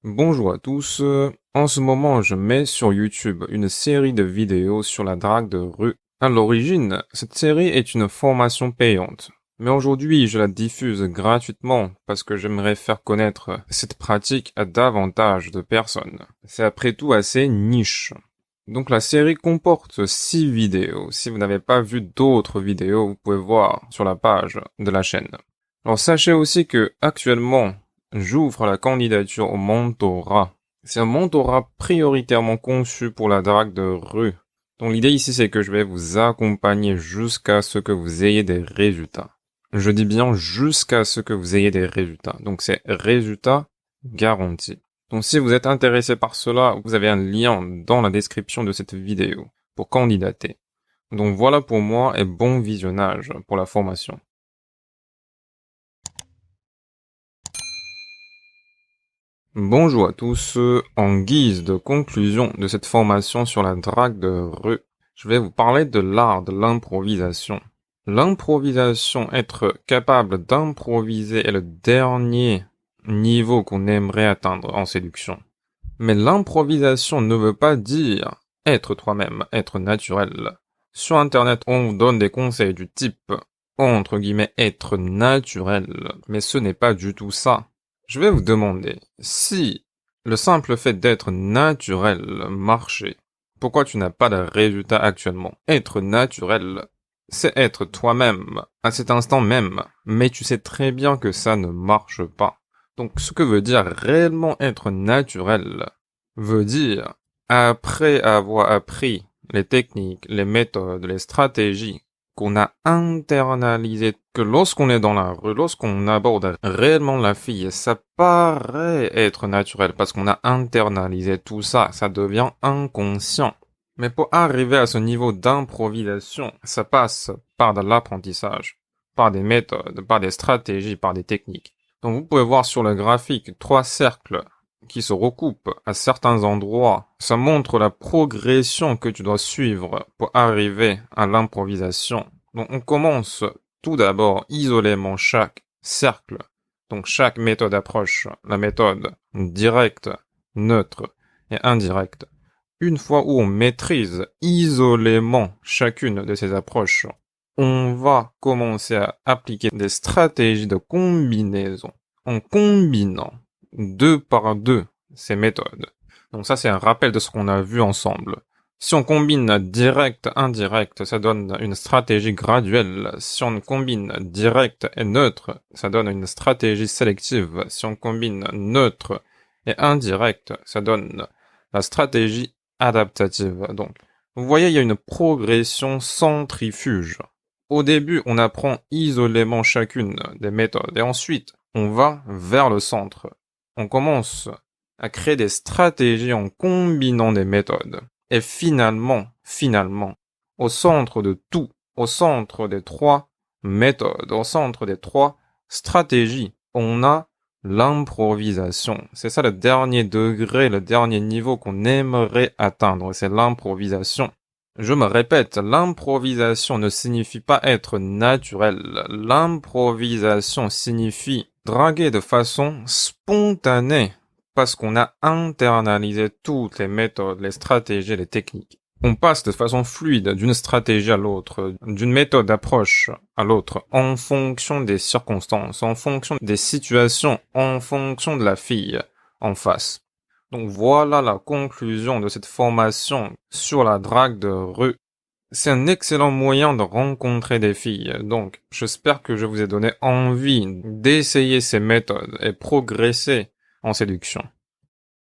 Bonjour à tous. En ce moment, je mets sur YouTube une série de vidéos sur la drague de rue. À l'origine, cette série est une formation payante. Mais aujourd'hui, je la diffuse gratuitement parce que j'aimerais faire connaître cette pratique à davantage de personnes. C'est après tout assez niche. Donc la série comporte 6 vidéos. Si vous n'avez pas vu d'autres vidéos, vous pouvez voir sur la page de la chaîne. Alors sachez aussi que actuellement, j'ouvre la candidature au mentorat. C'est un mentorat prioritairement conçu pour la drague de rue. Donc l'idée ici, c'est que je vais vous accompagner jusqu'à ce que vous ayez des résultats. Je dis bien jusqu'à ce que vous ayez des résultats. Donc c'est résultats garantis. Donc si vous êtes intéressé par cela, vous avez un lien dans la description de cette vidéo pour candidater. Donc voilà pour moi et bon visionnage pour la formation. Bonjour à tous, en guise de conclusion de cette formation sur la drague de rue, je vais vous parler de l'art de l'improvisation. L'improvisation, être capable d'improviser est le dernier niveau qu'on aimerait atteindre en séduction. Mais l'improvisation ne veut pas dire être toi-même, être naturel. Sur Internet, on vous donne des conseils du type, entre guillemets, être naturel, mais ce n'est pas du tout ça. Je vais vous demander, si le simple fait d'être naturel marchait, pourquoi tu n'as pas de résultat actuellement? Être naturel, c'est être toi-même, à cet instant même, mais tu sais très bien que ça ne marche pas. Donc ce que veut dire réellement être naturel, veut dire, après avoir appris les techniques, les méthodes, les stratégies, qu'on a internalisé, que lorsqu'on est dans la rue, lorsqu'on aborde réellement la fille, ça paraît être naturel parce qu'on a internalisé tout ça, ça devient inconscient. Mais pour arriver à ce niveau d'improvisation, ça passe par de l'apprentissage, par des méthodes, par des stratégies, par des techniques. Donc vous pouvez voir sur le graphique 3 cercles qui se recoupent à certains endroits. Ça montre la progression que tu dois suivre pour arriver à l'improvisation. Donc on commence tout d'abord isolément chaque cercle. Donc chaque méthode d'approche, la méthode directe, neutre et indirecte. Une fois où on maîtrise isolément chacune de ces approches, on va commencer à appliquer des stratégies de combinaison en combinant 2 par 2 ces méthodes. Donc ça, c'est un rappel de ce qu'on a vu ensemble. Si on combine direct, indirect, ça donne une stratégie graduelle. Si on combine direct et neutre, ça donne une stratégie sélective. Si on combine neutre et indirect, ça donne la stratégie adaptative. Donc, vous voyez, il y a une progression centrifuge. Au début, on apprend isolément chacune des méthodes et ensuite, on va vers le centre. On commence à créer des stratégies en combinant des méthodes. Et finalement, au centre de tout, au centre des 3 méthodes, au centre des 3 stratégies, on a l'improvisation. C'est ça le dernier degré, le dernier niveau qu'on aimerait atteindre, c'est l'improvisation. Je me répète, l'improvisation ne signifie pas être naturel. L'improvisation signifie draguer de façon spontanée parce qu'on a internalisé toutes les méthodes, les stratégies, les techniques. On passe de façon fluide d'une stratégie à l'autre, d'une méthode d'approche à l'autre, en fonction des circonstances, en fonction des situations, en fonction de la fille en face. Donc voilà la conclusion de cette formation sur la drague de rue. C'est un excellent moyen de rencontrer des filles, donc j'espère que je vous ai donné envie d'essayer ces méthodes et progresser en séduction.